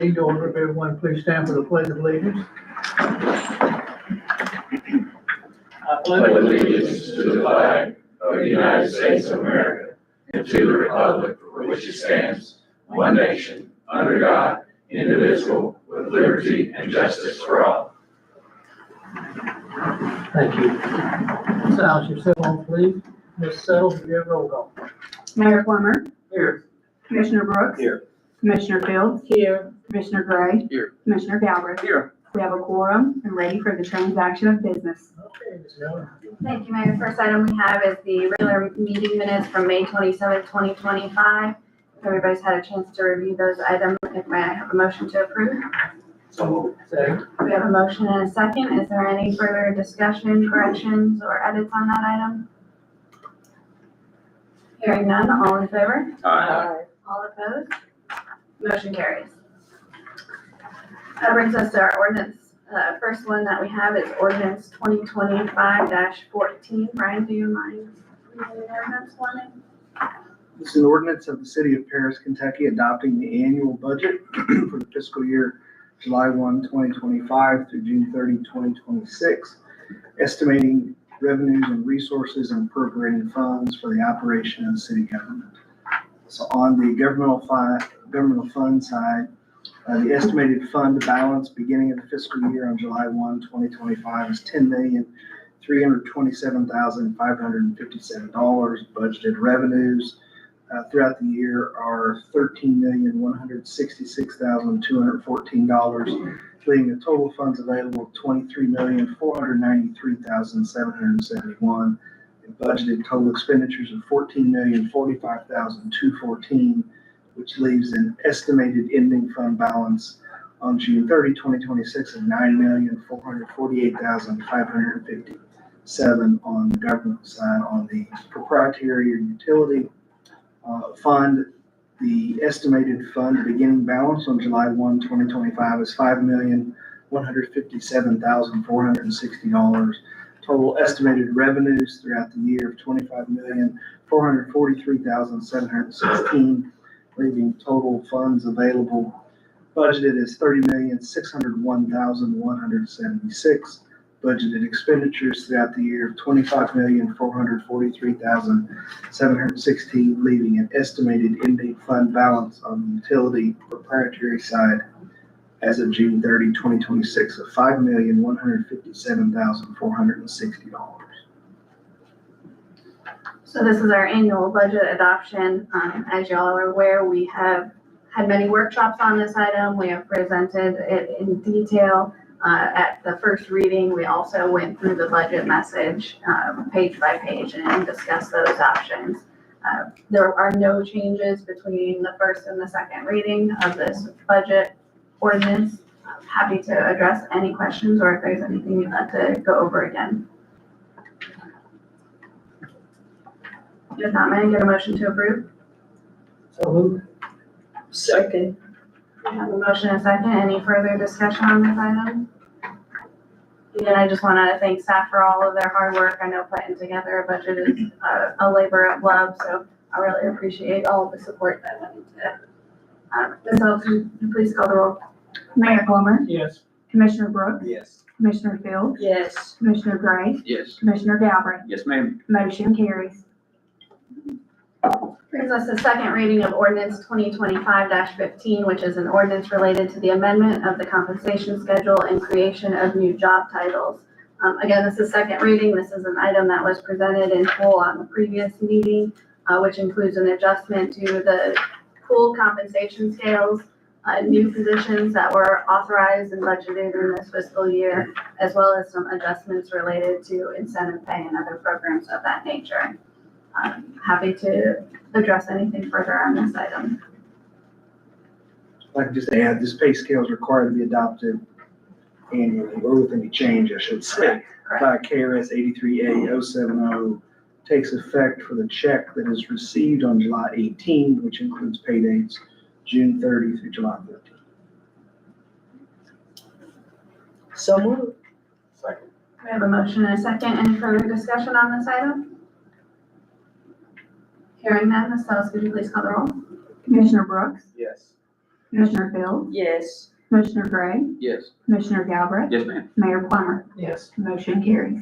Need to order if everyone please stand for the pledge of allegiance. I pledge allegiance to the flag of the United States of America and to the republic for which it stands, one nation, under God, indivisible, with liberty and justice for all. Thank you. Silence yourself on, please. Ms. Sells, you have roll call. Mayor Plummer. Here. Commissioner Brooks. Here. Commissioner Fields. Here. Commissioner Gray. Here. Commissioner Galbraith. Here. We have a quorum and ready for the transaction of business. Okay, Ms. Miller. Thank you, Mayor. First item we have is the regular meeting minutes from May 27th, 2025. If everybody's had a chance to review those items, may I have a motion to approve? So Second. We have a motion and a second. Is there any further discussion, corrections, or edits on that item? Hearing none, all in favor? Aye. All opposed? Motion carries. That brings us to our ordinance. First one that we have is ordinance 2025-14. Brian, do you mind reading the ordinance for me? This is an ordinance of the City of Paris, Kentucky, adopting the annual budget for the fiscal year July 1, 2025 through June 30, 2026, estimating revenues and resources and appropriating funds for the operation of the city government. So on the governmental fund side, the estimated fund balance beginning of the fiscal year on July 1, 2025 is $10,327,557. Budgeted revenues throughout the year are $13,166,214, leaving the total funds available of $23,493,771, and budgeted total expenditures of $14,045,214, which leaves an estimated ending fund balance on June 30, 2026 of $9,448,557 on the government side. On the proprietary or utility fund, the estimated fund beginning balance on July 1, 2025 is $5,157,460. Total estimated revenues throughout the year of $25,443,716, leaving total funds available budgeted is $30,601,176. Budgeted expenditures throughout the year of $25,443,716, leaving an estimated ending fund balance on the utility proprietary side as of June 30, 2026 of $5,157,460. So this is our annual budget adoption. As y'all are aware, we have had many workshops on this item. We have presented it in detail. At the first reading, we also went through the budget message page by page and discussed those options. There are no changes between the first and the second reading of this budget ordinance. I'm happy to address any questions or if there's anything you'd like to go over again. If not, may I get a motion to approve? So moved. Second. We have a motion and a second. Any further discussion on this item? Again, I just want to thank staff for all of their hard work. I know putting together a budget is a labor of love, so I really appreciate all of the support that went into it. Ms. Elton, please call the roll. Mayor Plummer. Yes. Commissioner Brooks. Yes. Commissioner Fields. Yes. Commissioner Gray. yes. Commissioner Galbraith. Yes, ma'am. Motion carries. Brings us to second reading of ordinance 2025-15, which is an ordinance related to the amendment of the compensation schedule and creation of new job titles. Again, this is second reading. This is an item that was presented in full on the previous meeting, which includes an adjustment to the pool compensation scales, new positions that were authorized and budgeted in this fiscal year, as well as some adjustments related to incentive pay and other programs of that nature. I'm happy to address anything further on this item. I'd like to just add, this pay scale is required to be adopted annually, or with any change, I should say, Correct. by KRS 83A070, takes effect for the check that is received on July 18, which includes pay dates June 30 through July 13. So moved. Second. We have a motion and a second. Any further discussion on this item? Hearing none, Ms. Sells, could you please call the roll? Commissioner Brooks. Yes. Commissioner Fields, Yes. Commissioner Gray, Yes. Commissioner Galbraith, Yes, ma'am. Mayor Plummer. Yes. Motion carries.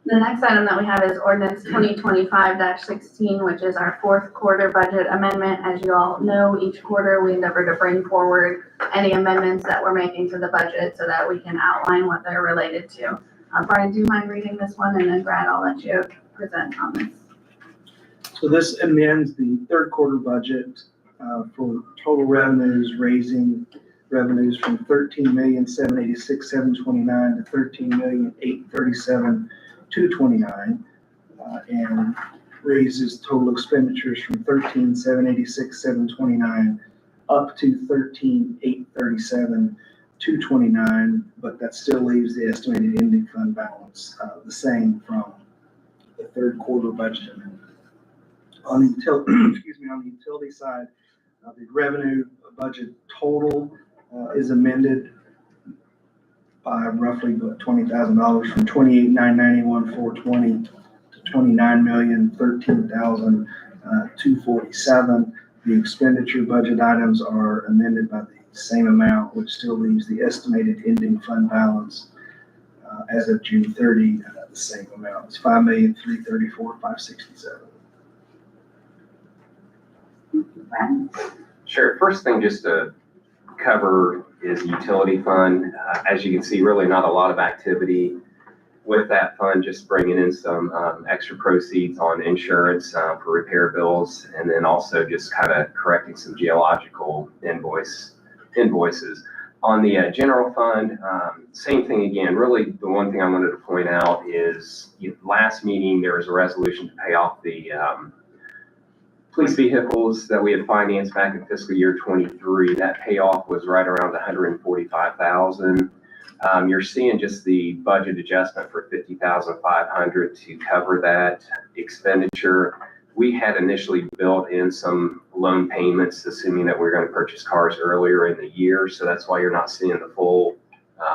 The next item that we have is ordinance 2025-16, which is our fourth quarter budget amendment. As you all know, each quarter we endeavor to bring forward any amendments that we're making to the budget so that we can outline what they're related to. Brian, do you mind reading this one? And then Brad, I'll let you present on this. So this amends the third quarter budget for total revenues, raising revenues from $13,786,729 to $13,837,229, and raises total expenditures from $13,786,729 up to $13,837,229, but that still leaves the estimated ending fund balance the same from the third quarter budget amendment. On the on the utility side, the revenue budget total is amended by roughly $20,000 from $28,991,420 to $29,013,247. The expenditure budget items are amended by the same amount, which still leaves the estimated ending fund balance as of June 30, the same amount. It's $5,334,567. Brad? Sure. First thing just to cover is utility fund. As you can see, really not a lot of activity with that fund, just bringing in some extra proceeds on insurance for repair bills, and then also just kind of correcting some geological invoices. On the general fund, same thing again. Really, the one thing I wanted to point out is last meeting, there was a resolution to pay off the police vehicles that we had financed back in fiscal year 23. That payoff was right around $145,000. You're seeing just the budget adjustment for $50,500 to cover that expenditure. We had initially built in some loan payments, assuming that we're going to purchase cars earlier in the year. So that's why you're not seeing the full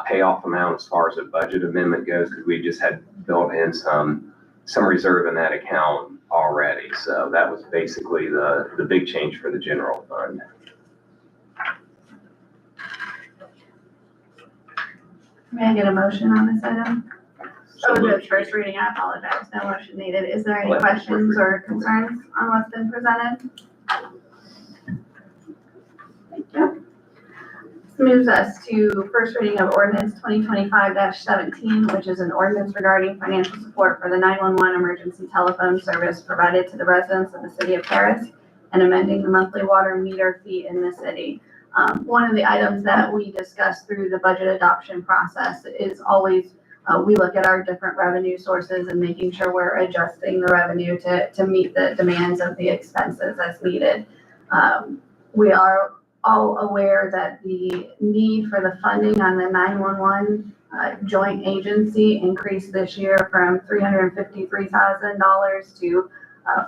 payoff amount as far as a budget amendment goes, because we just had built in some reserve in that account already. So that was basically the big change for the general fund. May I get a motion on this item? Oh, the first reading, I apologize. No motion needed. Is there any questions or concerns on what's been presented? Thank you. This moves us to first reading of ordinance 2025-17, which is an ordinance regarding financial support for the 911 emergency telephone service provided to the residents of the city of Paris and amending the monthly water meter fee in the city. One of the items that we discuss through the budget adoption process is always we look at our different revenue sources and making sure we're adjusting the revenue to meet the demands of the expenses as needed. We are all aware that the need for the funding on the 911 joint agency increased this year from $353,000 to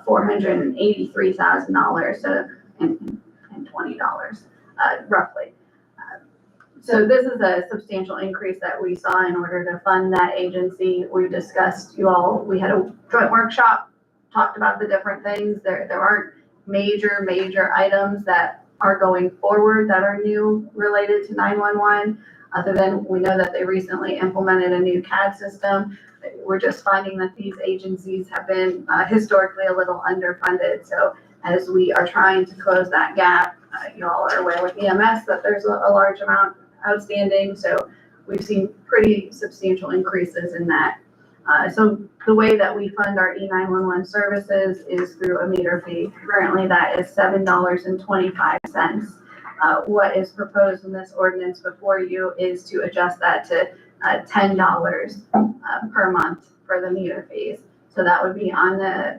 $483,000, so and $20 roughly. So this is a substantial increase that we saw in order to fund that agency. We discussed, we had a joint workshop, talked about the different things. There aren't major items that are going forward that are new related to 911, other than we know that they recently implemented a new CAD system. We're just finding that these agencies have been historically a little underfunded. So as we are trying to close that gap, you all are aware with EMS that there's a large amount outstanding. So we've seen pretty substantial increases in that. So the way that we fund our E911 services is through a meter fee. Currently that is $7.25. What is proposed in this ordinance before you is to adjust that to $10 per month for the meter fees. So that would be on the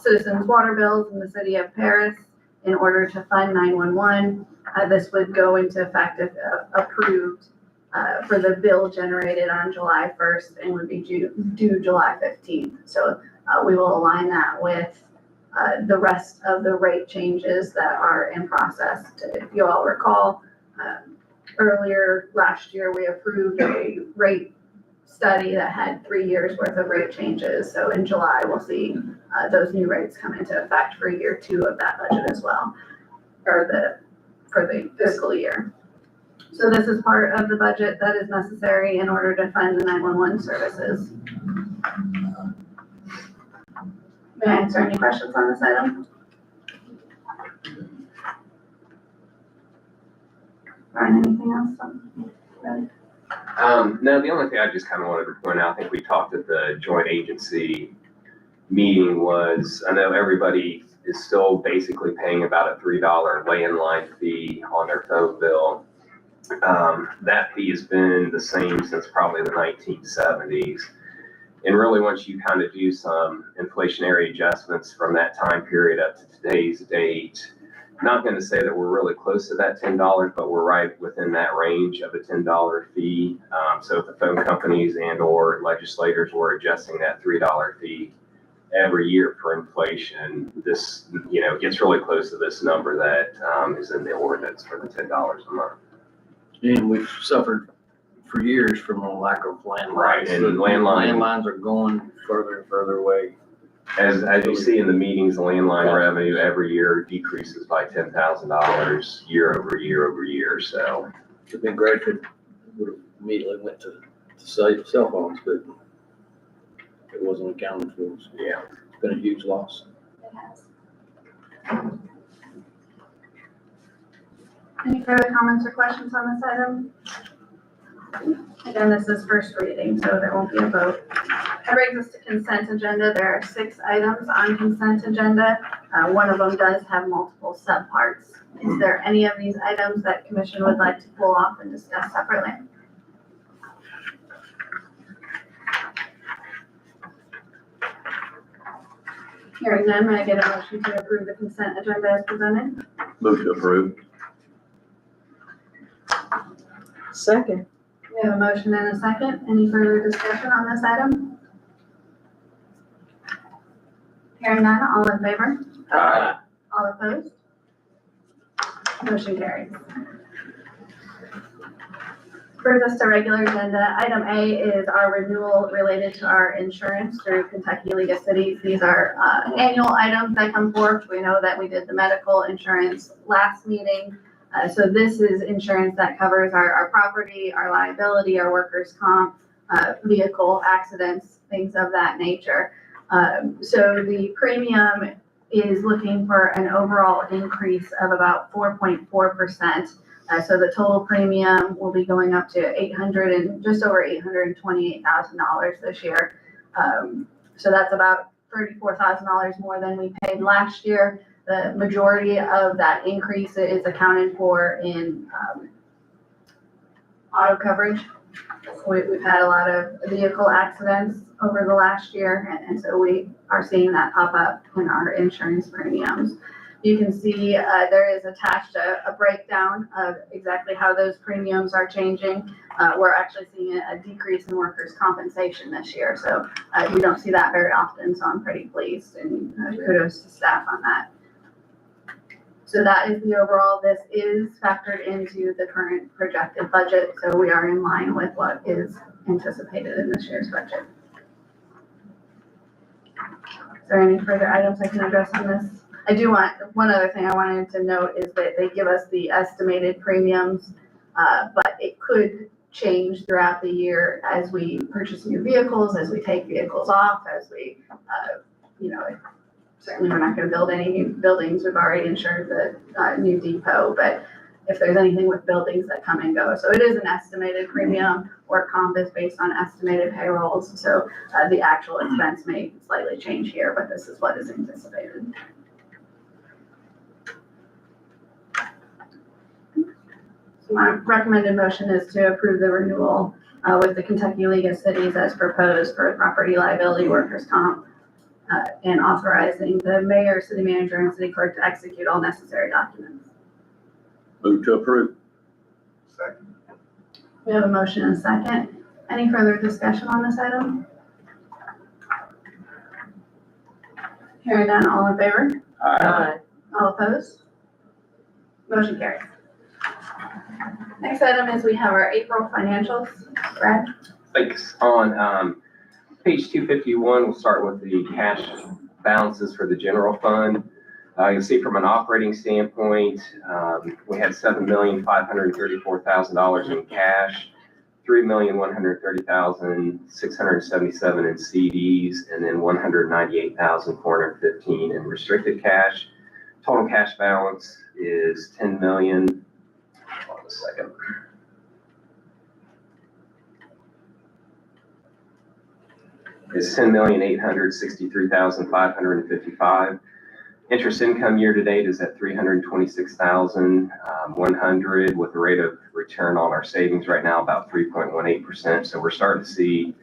citizens' water bills in the city of Paris in order to fund 911. This would go into effect if approved for the bill generated on July 1st and would be due July 15th. So we will align that with the rest of the rate changes that are in process. If you all recall, earlier last year, we approved a rate study that had 3 years worth of rate changes. So in July, we'll see those new rates come into effect for year 2 of that budget as well. for the fiscal year. So this is part of the budget that is necessary in order to fund the 911 services. May I answer any questions on this item? Brian, anything else? No, the only thing I just kind of wanted to point out, I think we talked at the joint agency meeting was, I know everybody is still basically paying about a $3 landline fee on their phone bill. That fee has been the same since probably the 1970s. And really, once you kind of do some inflationary adjustments from that time period up to today's date, not going to say that we're really close to that $10, but we're right within that range of a $10 fee. So if the phone companies and or legislators were adjusting that $3 fee every year for inflation, this, gets really close to this number that is in the ordinance for the $10 a month. And we've suffered for years from a lack of landlines. Right, and The landline- landlines are going further and further away. As you see in the meetings, the landline revenue every year decreases by $10,000 year over year. So It'd been great if it would have immediately went to cell phones, but it wasn't accounted for. So yeah. it's been a huge loss. It has. Any further comments or questions on this item? Again, this is first reading, so there won't be a vote. That brings us to consent agenda. There are 6 items on consent agenda. One of them does have multiple subparts. Is there any of these items that commission would like to pull off and discuss separately? Hearing none, may I get a motion to approve the consent agenda as presented? Move to approve. Second. We have a motion and a second. Any further discussion on this item? Hearing none, all in favor? Aye. All opposed? Motion carries. Brings us to regular agenda. Item A is our renewal related to our insurance through Kentucky League of Cities. These are annual items that come forth. We know that we did the medical insurance last meeting. So this is insurance that covers our property, our liability, our workers' comp, vehicle accidents, things of that nature. So the premium is looking for an overall increase of about 4.4%. So the total premium will be going up to just over $828,000 this year. So that's about $34,000 more than we paid last year. The majority of that increase is accounted for in auto coverage. We've had a lot of vehicle accidents over the last year, and so we are seeing that pop up in our insurance premiums. You can see there is attached a breakdown of exactly how those premiums are changing. We're actually seeing a decrease in workers' compensation this year, so you don't see that very often, so I'm pretty pleased, and kudos to staff on that. So that is the overall. This is factored into the current projected budget, so we are in line with what is anticipated in this year's budget. Is there any further items I can address on this? I do want, one other thing I wanted to note is that they give us the estimated premiums, but it could change throughout the year as we purchase new vehicles, as we take vehicles off, as we, certainly we're not going to build any new buildings. We've already insured the new depot, but if there's anything with buildings that come and go. So it is an estimated premium. Work comp is based on estimated payrolls. So the actual expense may slightly change here, but this is what is anticipated. So my recommended motion is to approve the renewal with the Kentucky League of Cities as proposed for property liability, workers' comp, and authorizing the mayor, city manager, and city clerk to execute all necessary documents. Move to approve. Second. We have a motion and a second. Any further discussion on this item? Hearing none, all in favor? Aye. All opposed? Motion carries. Next item is we have our April financials. Brad? Thanks. On page 251, we'll start with the cash balances for the general fund. You can see from an operating standpoint, we had $7,534,000 in cash, $3,130,677 in CDs, and then $198,415 in restricted cash. Total cash balance is $10 million. Hold on a second. It's $10,863,555. Interest income year to date is at $326,100 with a rate of return on our savings right now about 3.18%. So we're starting to see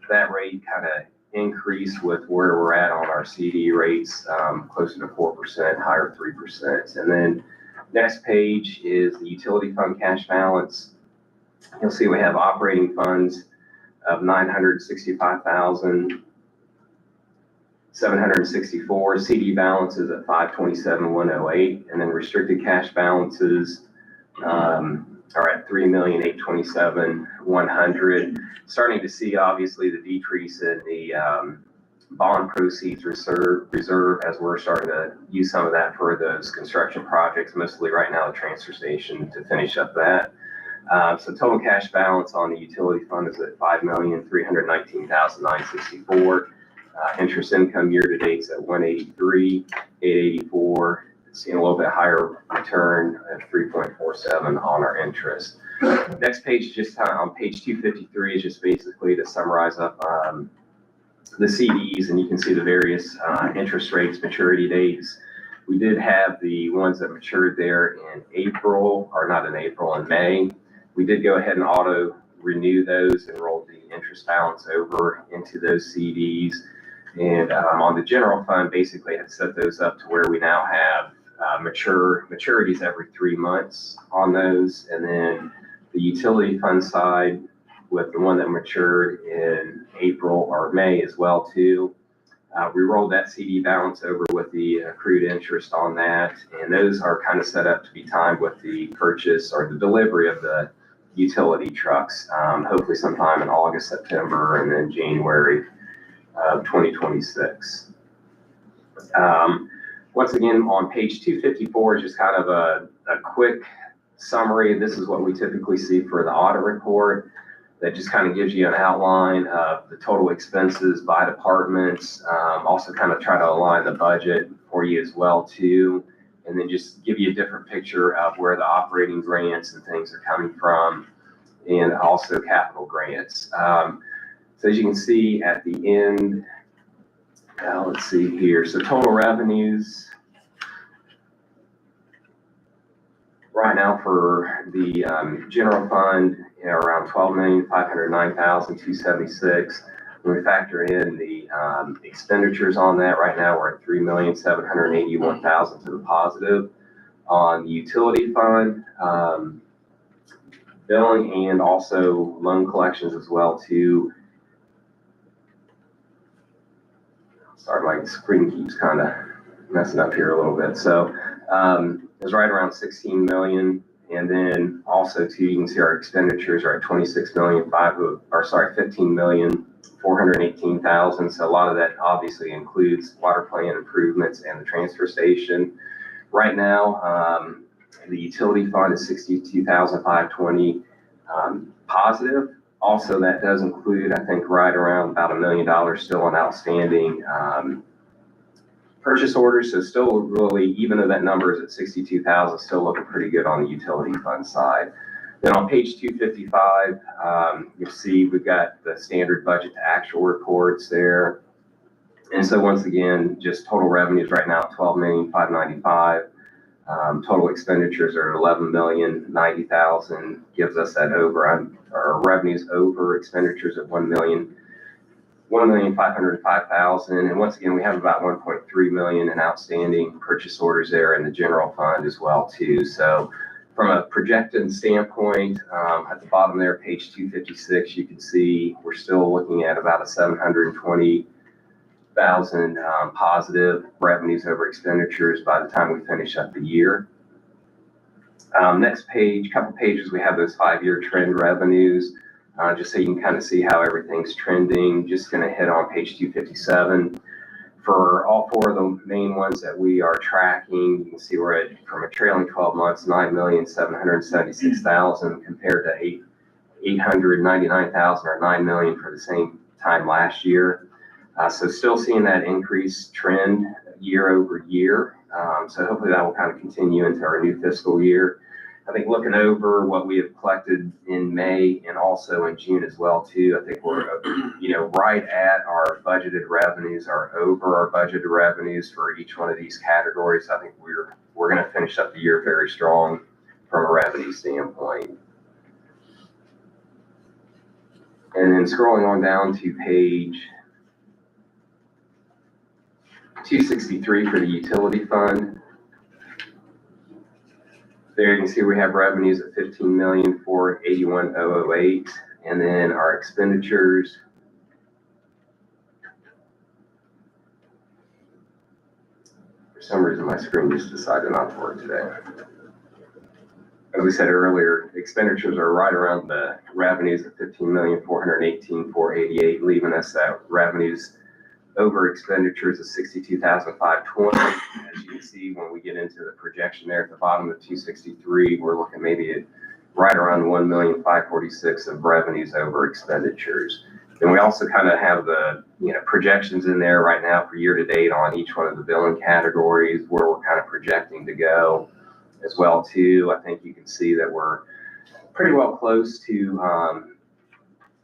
that rate kind of increase with where we're at on our CD rates, closer to 4%, higher 3%. And then next page is the utility fund cash balance. You'll see we have operating funds of $965,764, CD balances at $527,108, and then restricted cash balances are at $3,827,100. Starting to see obviously the decrease in the bond proceeds reserve as we're starting to use some of that for those construction projects, mostly right now the transfer station to finish up that. So total cash balance on the utility fund is at $5,319,964. Interest income year to date is at $183,884. Seeing a little bit higher return at 3.47 on our interest. Next page, just on page 253, is just basically to summarize up the CDs, and you can see the various interest rates, maturity dates. We did have the ones that matured there in April, or not in April, in May. We did go ahead and auto renew those and roll the interest balance over into those CDs. And on the general fund, basically had set those up to where we now have maturities every 3 months on those. And then the utility fund side with the one that matured in April or May as well too. We rolled that CD balance over with the accrued interest on that. And those are kind of set up to be timed with the purchase or the delivery of the utility trucks, hopefully sometime in August, September, and then January of 2026. Once again, on page 254 is just kind of a quick summary. This is what we typically see for the audit report. That just kind of gives you an outline of the total expenses by departments. Also kind of try to align the budget for you as well too. And then just give you a different picture of where the operating grants and things are coming from, and also capital grants. So as you can see at the end, let's see here. So total revenues right now for the general fund, around $12,509,276. When we factor in the expenditures on that, right now we're at $3,781,000 to the positive. On the utility fund, billing and also loan collections as well too. Sorry, my screen keeps kind of messing up here a little bit. So it's right around 16 million. And then also too, you can see our expenditures are at 15,418,000. So a lot of that obviously includes water plant improvements and the transfer station. Right now, the utility fund is 62,520 positive. Also, that does include, I think, right around about $1 million still on outstanding purchase orders. So still really, even though that number is at 62,000, still looking pretty good on the utility fund side. Then on page 255, you'll see we've got the standard budget to actual reports there. And so once again, just total revenues right now, $12,595,000. Total expenditures are $11,090,000, gives us that over, our revenues over expenditures of $1,505,000. And once again, we have about 1.3 million in outstanding purchase orders there in the general fund as well too. So from a projected standpoint, at the bottom there, page 256, you can see we're still looking at about a 720,000 positive revenues over expenditures by the time we finish up the year. Next page, couple pages, we have those 5-year trend revenues, just so you can kind of see how everything's trending. Just going to hit on page 257. For all four of the main ones that we are tracking, you can see we're at, from a trailing 12 months, 9,776,000 compared to 899,000 or 9 million for the same time last year. So still seeing that increased trend year over year. So hopefully that will kind of continue into our new fiscal year. I think looking over what we have collected in May and also in June as well too, I think we're, right at our budgeted revenues or over our budgeted revenues for each one of these categories. I think we're going to finish up the year very strong from a revenue standpoint. And then scrolling on down to page 263 for the utility fund. There you can see we have revenues at 15,481,008, and then our expenditures. For some reason, my screen just decided not to work today. As we said earlier, expenditures are right around the revenues of 15,418,488, leaving us at revenues over expenditures of 62,520. As you can see, when we get into the projection there at the bottom of 263, we're looking maybe at right around 1,546,000 of revenues over expenditures. And we also kind of have the projections in there right now for year to date on each one of the billing categories where we're kind of projecting to go as well too. I think you can see that we're pretty well close to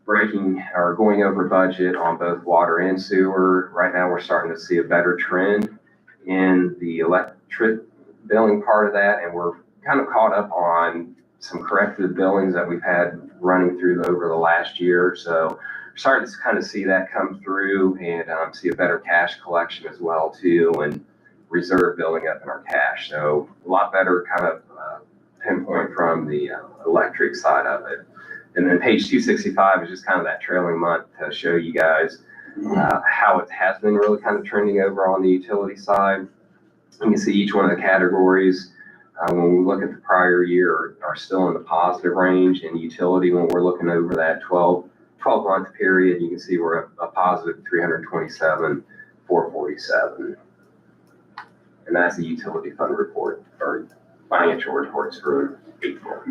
breaking or going over budget on both water and sewer. Right now, we're starting to see a better trend in the electric billing part of that, and we're kind of caught up on some corrective billings that we've had running through over the last year. So we're starting to kind of see that come through and see a better cash collection as well too, and reserve building up in our cash. So a lot better kind of pinpoint from the electric side of it. And then page 265 is just kind of that trailing month to show you guys how it has been really kind of trending over on the utility side. You can see each one of the categories when we look at the prior year are still in the positive range. In utility, when we're looking over that 12-month period, you can see we're a positive 327,447. And that's the utility fund report or financial reports for April.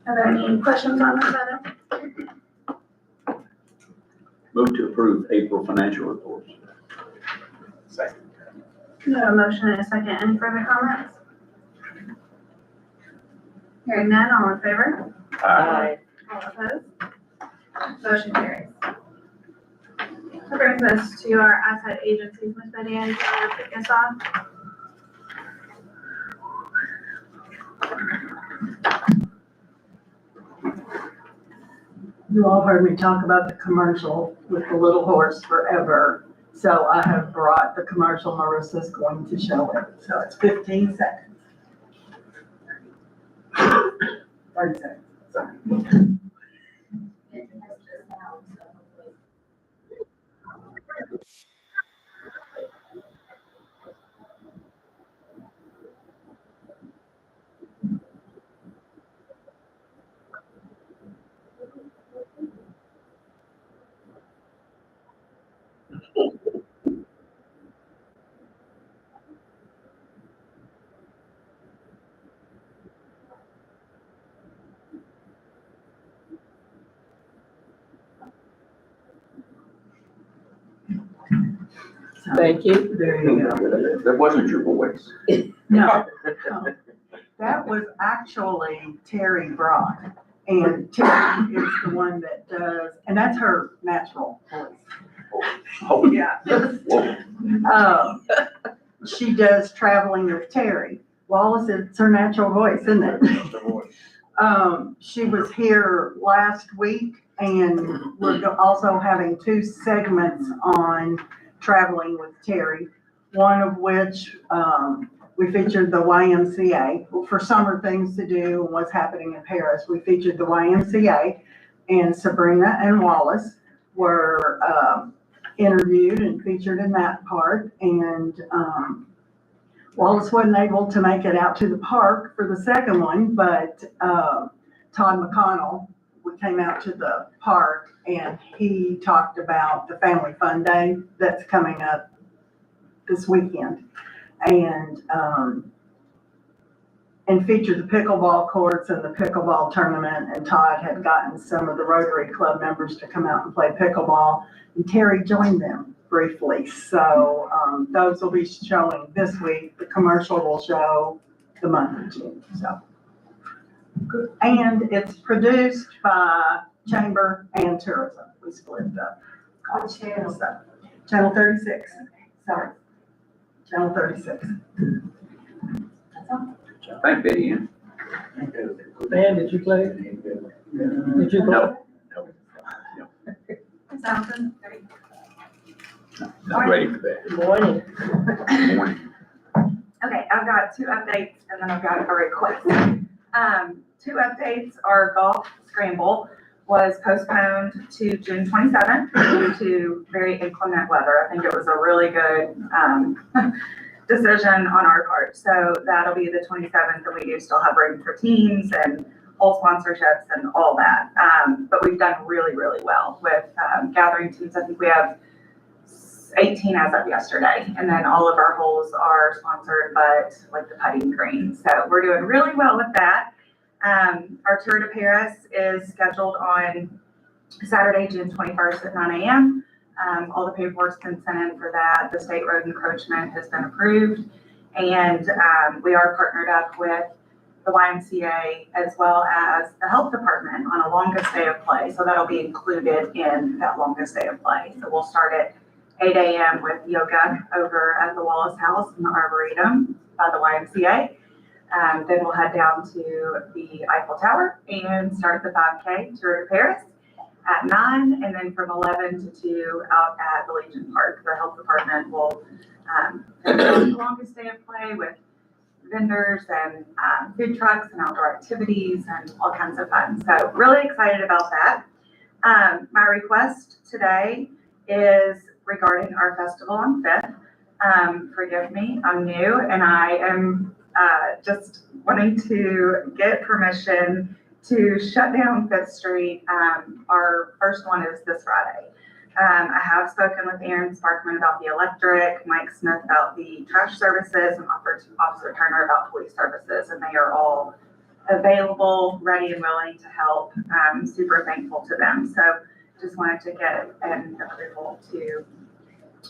Are there any questions on this item? Move to approve April financial reports. Second. We have a motion and a second. Any further comments? Hearing none, all in favor? Aye. All opposed? Motion carries. That brings us to our outside agencies. Ms. Betty Ann, do you want to kick us off? You all heard me talk about the commercial with the little horse forever. So I have brought the commercial. Marissa's going to show it. So it's 15 seconds. 30 seconds, sorry. Thank you. There you go. That wasn't your voice. No, no. That was actually Terry Brock. And Terry is the one that does, and that's her natural voice. Oh, Yeah. whoa. She does Traveling with Terry. Wallace, it's her natural voice, isn't it? She was here last week, and we're also having 2 segments on Traveling with Terry, one of which we featured the YMCA for summer things to do and what's happening in Paris. We featured the YMCA, and Sabrina and Wallace were interviewed and featured in that part. And Wallace wasn't able to make it out to the park for the second one, but Todd McConnell, came out to the park and he talked about the Family Fun Day that's coming up this weekend. And featured the pickleball courts and the pickleball tournament, and Todd had gotten some of the Rotary Club members to come out and play pickleball, and Terry joined them briefly. So, those will be showing this week. The commercial will show the month of June, so. And it's produced by Chamber and Tourism. We split the cost. So, Channel 36, sorry. Channel 36. Thank you, Dan, did you play? Did you play? No. Ms. Allison? Not ready for that. Good morning. Morning. Okay, I've got two updates and then I've got a request. Two updates, our golf scramble was postponed to June 27th due to very inclement weather. I think it was a really good, decision on our part. So that'll be the 27th, and we do still have room for teams and whole sponsorships and all that. But we've done really, really well with gathering teams. I think we have 18 as of yesterday, and then all of our holes are sponsored, but like the putting green. So we're doing really well with that. Our Tour de Paris is scheduled on Saturday, June 21st at 9 a.m. All the paperwork's been sent in for that. The state road encroachment has been approved, and we are partnered up with the YMCA as well as the health department on a longest day of play. So that'll be included in that longest day of play. So we'll start at 8 a.m. with yoga over at the Wallace House in the Arboretum by the YMCA. Then we'll head down to the Eiffel Tower and start the 5K Tour de Paris at 9, and then from 11 to 2 out at the Legion Park. The health department will the longest day of play with vendors and food trucks and outdoor activities and all kinds of fun. So really excited about that. My request today is regarding our festival on 5th. Forgive me, I'm new, and I am just wanting to get permission to shut down 5th Street. Our first one is this Friday. I have spoken with Aaron Sparkman about the electric, Mike Smith about the trash services, and Officer Turner about police services, and they are all available, ready and willing to help. I'm super thankful to them. So just wanted to get an approval to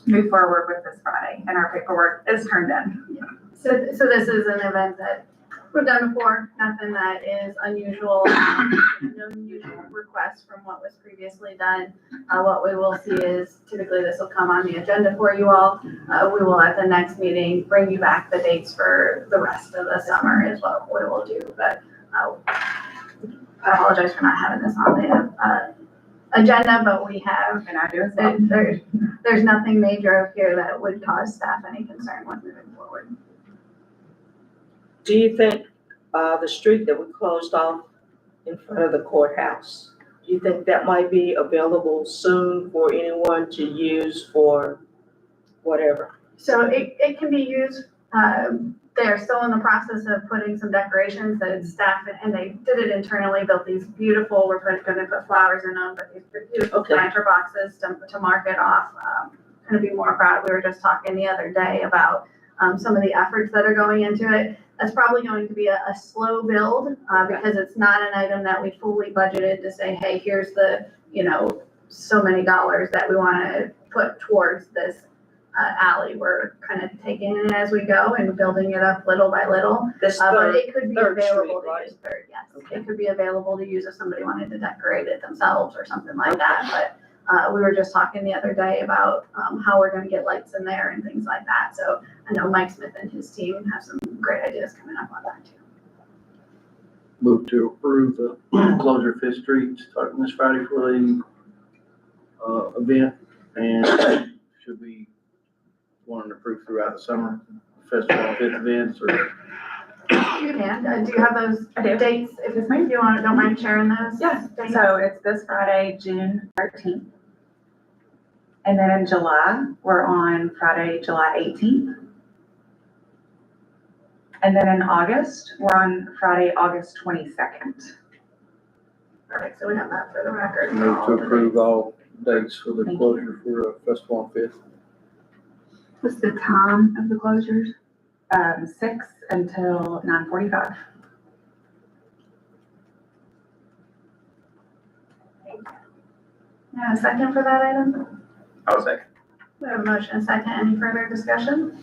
move forward with this Friday, and our paperwork is turned in. So this is an event that we've done before, nothing that is unusual, no unusual requests from what was previously done. What we will see is typically this will come on the agenda for you all. We will at the next meeting bring you back the dates for the rest of the summer is what we will do. But I apologize for not having this on the agenda, but we have, And I do as well. there's nothing major here that would cause staff any concern with moving forward. Do you think, the street that we closed off in front of the courthouse, do you think that might be available soon for anyone to use for whatever? So it can be used, they're still in the process of putting some decorations that staff, and they did it internally, built these beautiful, we're gonna put flowers in them, but these beautiful Okay. planter boxes to mark it off. Gonna be more proud. We were just talking the other day about some of the efforts that are going into it. That's probably going to be a slow build, because it's not an item that we fully budgeted to say, hey, here's the, so many dollars that we want to put towards this alley. We're kind of taking it as we go and building it up little by little. This But third, it could be Third available Street, to use third, yes. It could be available to use if somebody wanted to decorate it themselves or something like that. But we were just talking the other day about how we're gonna get lights in there and things like that. So I know Mike Smith and his team have some great ideas coming up on that too. Move to approve the closure of 5th Street starting this Friday for the event, and should we want to approve throughout the summer festival on 5th events, or? You can, do you have those I do. dates? If you want, don't mind sharing those? Yes, dates? so it's this Friday, June 13th. And then in July, we're on Friday, July 18th. And then in August, we're on Friday, August 22nd. Perfect, so we have that for the record. Move to approve all dates for the closure for Festival on Fifth. What's the time of the closures? 6 until 9:45. Yeah, a second for that item? I'll second. We have a motion, and a second. Any further discussion?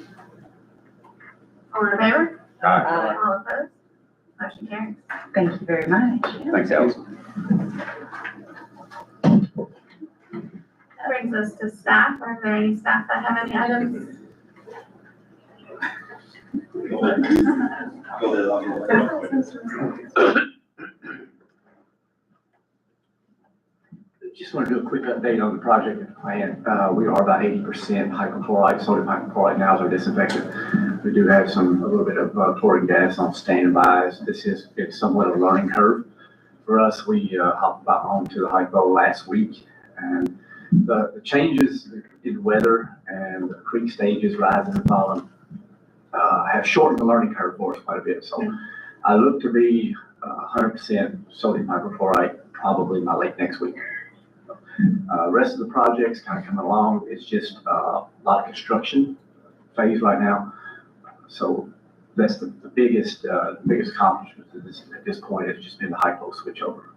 All in favor? All opposed? Motion carries. Thank you very much. Thanks, Allison. That brings us to staff. Are there any staff that have any items? Just want to do a quick update on the project at the plant. We are about 80% hypochlorite, sodium hypochlorite now is our disinfectant. We do have a little bit of chlorine gas on standby. It's somewhat of a learning curve for us. We hopped back onto the hypo last week, and the changes in weather and the creek stages rising and falling have shortened the learning curve for us quite a bit. So I look to be 100% sodium hypochlorite probably by late next week. Rest of the project's kind of coming along. It's just a lot of construction phase right now. So that's the biggest accomplishment at this point. It's just been the hypo switch over.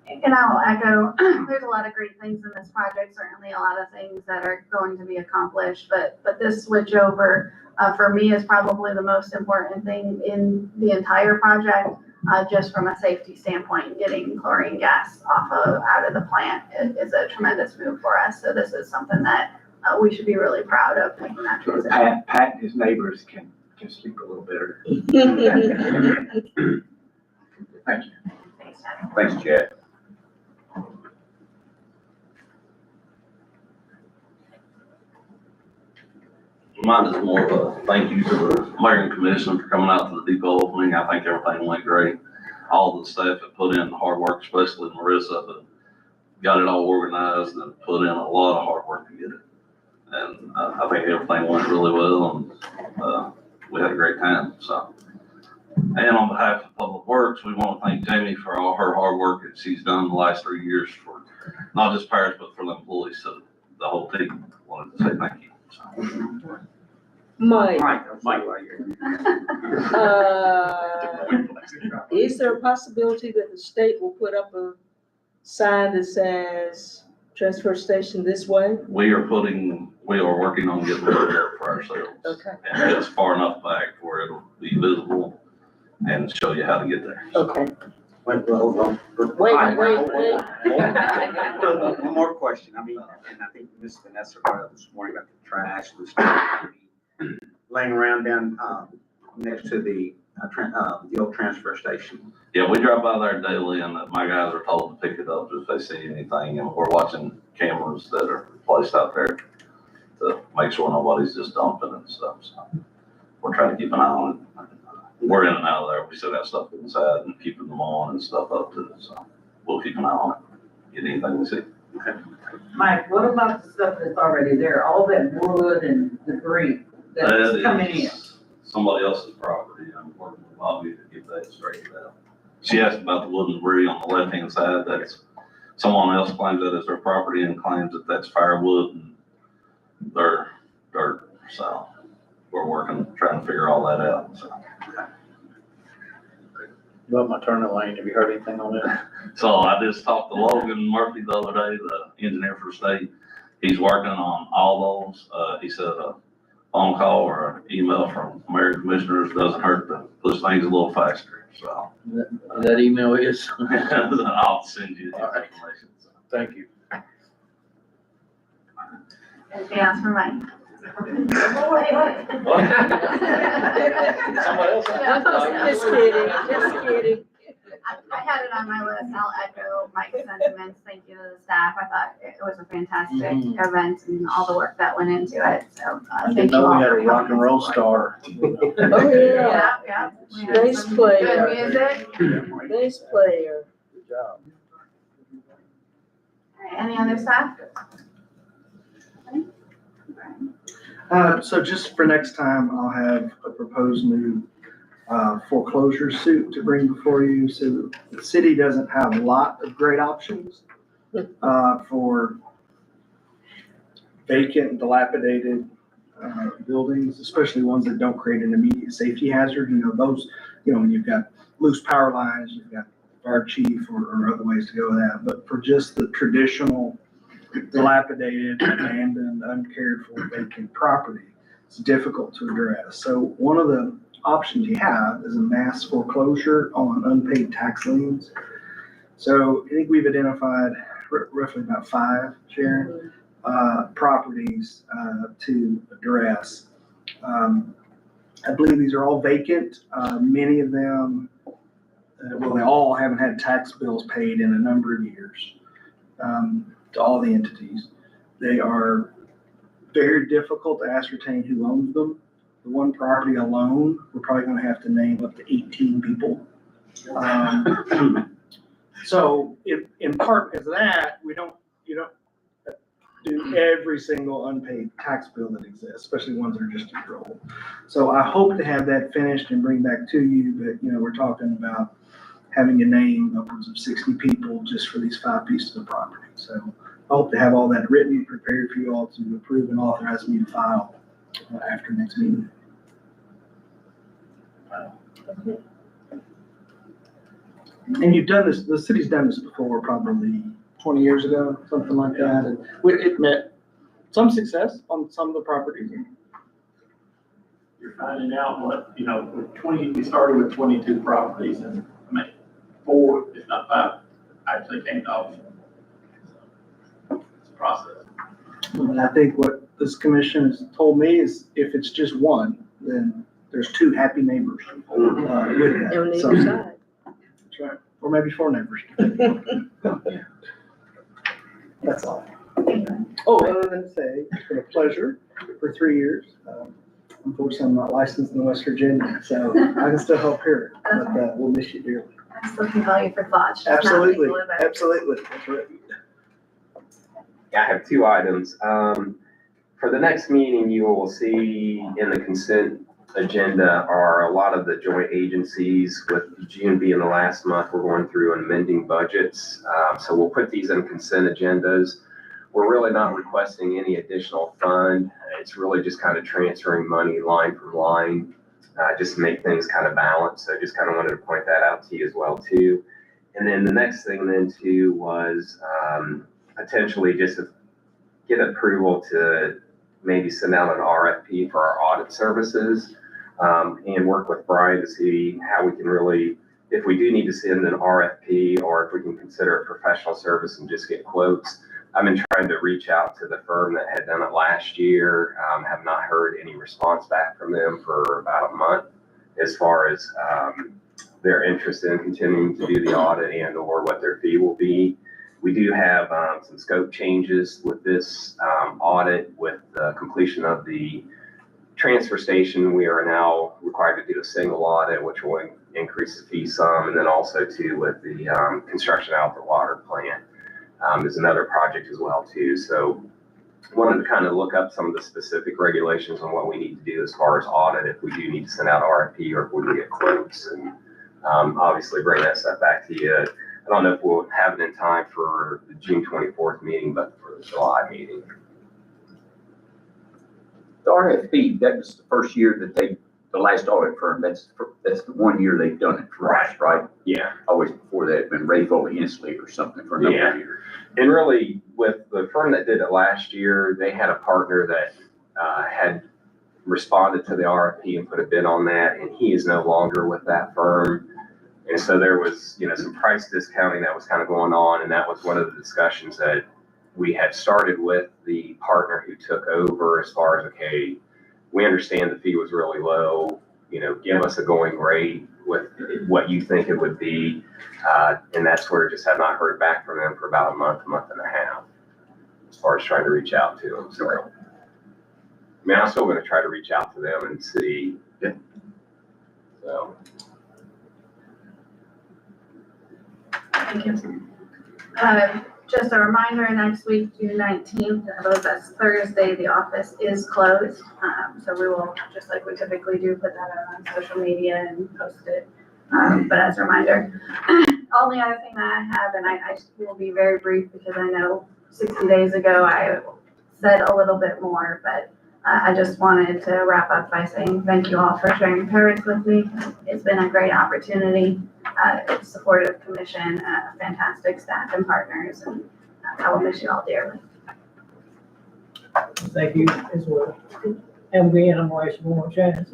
And I will echo, there's a lot of great things in this project, certainly a lot of things that are going to be accomplished, but this switch over, for me is probably the most important thing in the entire project. Just from a safety standpoint, getting chlorine gas out of the plant is a tremendous move for us. So this is something that we should be really proud of making that transition. Pat and his neighbors can sleep a little better. Thank you. Thanks, Chad. Thanks, Chad. Mine is more of a thank you to the mayor and commission for coming out to the depot opening. I think everything went great. All the staff that put in hard work, especially Marissa, that got it all organized and put in a lot of hard work to get it. And I think everything went really well, and we had a great time. So, and on behalf of Public Works, we want to thank Jamie for all her hard work that she's done the last 3 years for not just Paris, but for the employees. So the whole team wanted to say thank you. So. Mike, is there a possibility that the state will put up a sign that says transfer station this way? We are working on getting rid of that for ourselves. Okay. And it's far enough back where it'll be visible and show you how to get there. Okay. Wait, hold on. Wait. One more question. I mean, and I think Ms. Vanessa brought up this morning about the trash and stuff laying around down, next to the old transfer station. Yeah, we drive by there daily and my guys are told to pick it up if they see anything. And we're watching cameras that are placed out there to make sure nobody's just dumping and stuff. So we're trying to keep an eye on it. We're in and out of there. We still got stuff inside and keeping them on and stuff up to it. So we'll keep an eye on it. Get anything we see. Okay. Mike, what about the stuff that's already there? All that wood and debris that's coming in? Somebody else's property. I'm working with Bobby to get that straightened out. She asked about the wood and debris on the left-hand side. That's someone else claims that as their property and claims that that's firewood and their dirt. So we're trying to figure all that out. So. About my turning lane, have you heard anything on that? So I just talked to Logan Murphy the other day, the engineer for the state. He's working on all those. He said a phone call or an email from mayor and commissioners doesn't hurt to push things a little faster. So That email is? I'll send you the information. So. Thank you. Anything else for Mike? Somebody else? Just kidding. I had it on my list. I'll echo Mike's sentiments. Thank you to the staff. I thought it was a fantastic event and all the work that went into it. So I thank didn't you know all we had a for rock and coming roll and star. Oh, yeah. Yeah. We had Bass some player. Good music. Bass player. Good job. All right, any other staff? So just for next time, I'll have a proposed new foreclosure suit to bring before you. So the city doesn't have a lot of great options for vacant, and dilapidated buildings, especially ones that don't create an immediate safety hazard. Those, when you've got loose power lines, you've got fire chief or other ways to go with that. But for just the traditional dilapidated, abandoned, uncared for vacant property, it's difficult to address. So one of the options you have is a mass foreclosure on unpaid tax liens. So I think we've identified roughly about 5, Sharon, properties to address. I believe these are all vacant. Many of them, they all haven't had tax bills paid in a number of years to all the entities. They are very difficult to ascertain who owns them. The one property alone, we're probably going to have to name up to 18 people. So in part because of that, you don't do every single unpaid tax bill that exists, especially ones that are just a year old. So I hope to have that finished and bring back to you, but we're talking about having a name upwards of 60 people just for these 5 pieces of property. So I hope to have all that written, prepared for you all to approve and authorize me to file after next meeting. And you've done this, the city's done this before, probably 20 years ago, something like that. And it met some success on some of the properties. You're finding out what, we started with 22 properties and 4, if not 5, actually came to auction. So it's a process. And I think what this commission has told me is if it's just one, then there's 2 happy neighbors with that. On So- either side. That's right. Or maybe 4 neighbors. That's all. Oh, other than to say, it's been a pleasure for 3 years. Unfortunately, I'm not licensed in West Virginia, so I can still help here, but we'll miss you dearly. I still can call you for thoughts. just not Absolutely, people about it. absolutely. That's right. Yeah, I have 2 items. For the next meeting, you will see in the consent agenda are a lot of the joint agencies. With June being the last month, we're going through and amending budgets. So we'll put these in consent agendas. We're really not requesting any additional fund. It's really just kind of transferring money line from line, just to make things kind of balanced. So just kind of wanted to point that out to you as well too. And then the next thing then too was potentially just to get approval to maybe send out an RFP for our audit services, and work with Brian to see how we can really, if we do need to send an RFP or if we can consider it professional service and just get quotes. I've been trying to reach out to the firm that had done it last year, have not heard any response back from them for about a month as far as their interest in continuing to do the audit and or what their fee will be. We do have some scope changes with this audit. With the completion of the transfer station, we are now required to do a single audit, which will increase the fee some. And then also too with the construction out the water plant is another project as well too. So wanted to kind of look up some of the specific regulations on what we need to do as far as audit, if we do need to send out RFP or if we can get quotes, and obviously bring that stuff back to you. I don't know if we'll have it in time for the June 24th meeting, but for the July meeting. The RFP, that was the first year that the last audit firm, that's the 1 year they've done it for us, right? Yeah. Always before that, it's been Ray Foley Hensley or something for a number of years. And really, with the firm that did it last year, they had a partner that had responded to the RFP and put a bid on that, and he is no longer with that firm. And so there was, some price discounting that was kind of going on, and that was one of the discussions that we had started with the partner who took over as far as, okay, we understand the fee was really low, give us a going rate with what you think it would be. And that's where I just have not heard back from them for about a month and a half, as far as trying to reach out to them. So, I'm still going to try to reach out to them and see. Yeah. So. Thank you. Just a reminder, next week, June 19th, I believe that's Thursday, the office is closed. So we will, just like we typically do, put that out on social media and post it. But as a reminder, only other thing that I have, and I will be very brief because I know 60 days ago I said a little bit more, but I just wanted to wrap up by saying thank you all for sharing Paris with me. It's been a great opportunity, supportive commission, fantastic staff and partners, and I will miss you all dearly. Thank you as well. And again, I'm wasting one chance.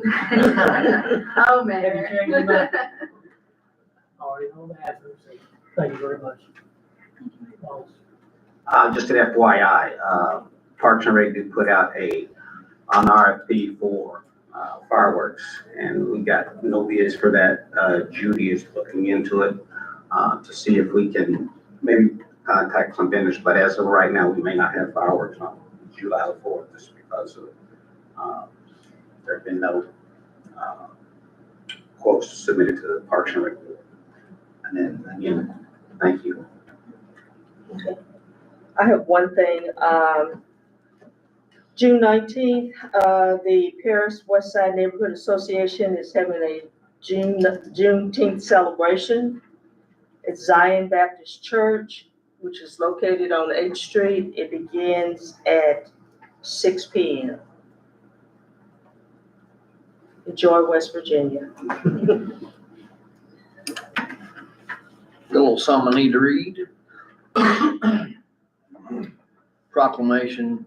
Oh, Mayor. Have you changed your mind? Already know that, so thank you very much. Just an FYI, Parks and Rec did put out an RFP for fireworks, and we got no bids for that. Judy is looking into it to see if we can maybe contact some vendors, but as of right now, we may not have fireworks on July the 4th just because of there have been no quotes submitted to the Parks and Rec. And then again, thank you. Okay. I have one thing, June 19th, the Paris Westside Neighborhood Association is having a Juneteenth celebration at Zion Baptist Church, which is located on 8th Street. It begins at 6 p.m. Enjoy West Virginia. A little something I need to read. Proclamation,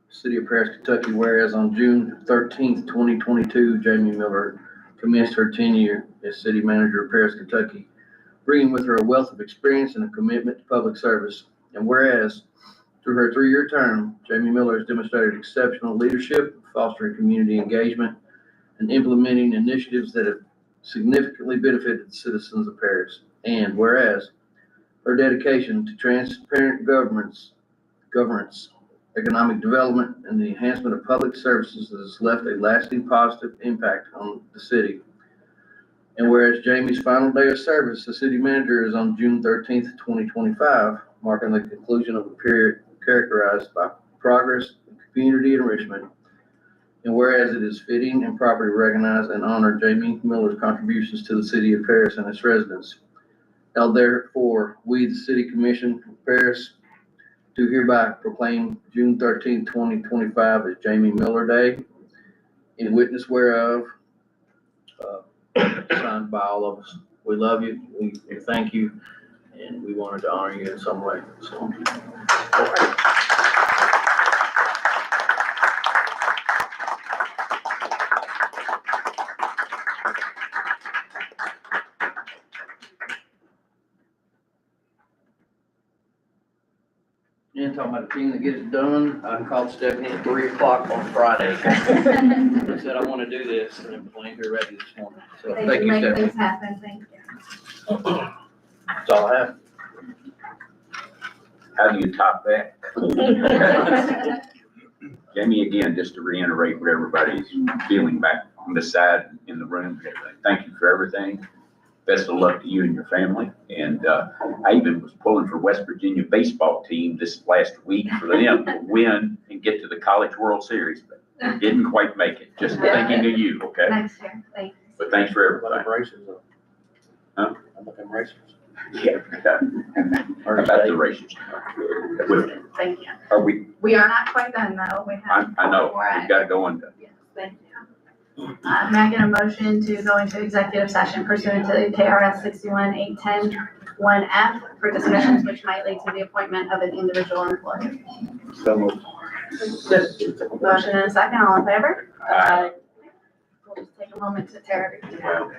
City of Paris, Kentucky, whereas on June 13th, 2022, Jamie Miller commenced her tenure as city manager of Paris, Kentucky, bringing with her a wealth of experience and a commitment to public service. And whereas through her 3-year term, Jamie Miller has demonstrated exceptional leadership, fostering community engagement, and implementing initiatives that have significantly benefited the citizens of Paris. And whereas her dedication to transparent governance, economic development, and the enhancement of public services has left a lasting positive impact on the city. And whereas Jamie's final day of service as city manager is on June 13th, 2025, marking the conclusion of a period characterized by progress and community enrichment. And whereas it is fitting and proper to recognize and honor Jamie Miller's contributions to the city of Paris and its residents. Now therefore, we, the City Commission of Paris, do hereby proclaim June 13, 2025 as Jamie Miller Day, in witness whereof, signed by all of us. We love you, we thank you, and we wanted to honor you in some way, so. And talking about a team that gets it done, I called Stephanie at 3 o'clock on Friday. I said, I want to do this, and it was here ready this morning. So They thank do you, make Stephanie. things happen, thank you. That's all I have. How do you top that? Jamie, again, just to reiterate what everybody's feeling back on this side in the room, thank you for everything. Best of luck to you and your family. And I even was pulling for West Virginia baseball team this last week for them to win and get to the College World Series, but didn't quite make it. Just thinking of you, okay? Next year, thank you. But thanks for How about everything. them racers, though? Huh? How about them racers? Yeah. How about the races? Thank you. Are we, We are not quite done though, we have. I know, more we've got to go on. Yes, thank you. May I get a motion to go into executive session pursuant to KRS 61-810-1F for discussions which might lead to the appointment of an individual employee? So moved. Motion and a second, all in favor? Aye. We'll just take a moment to tear everything down.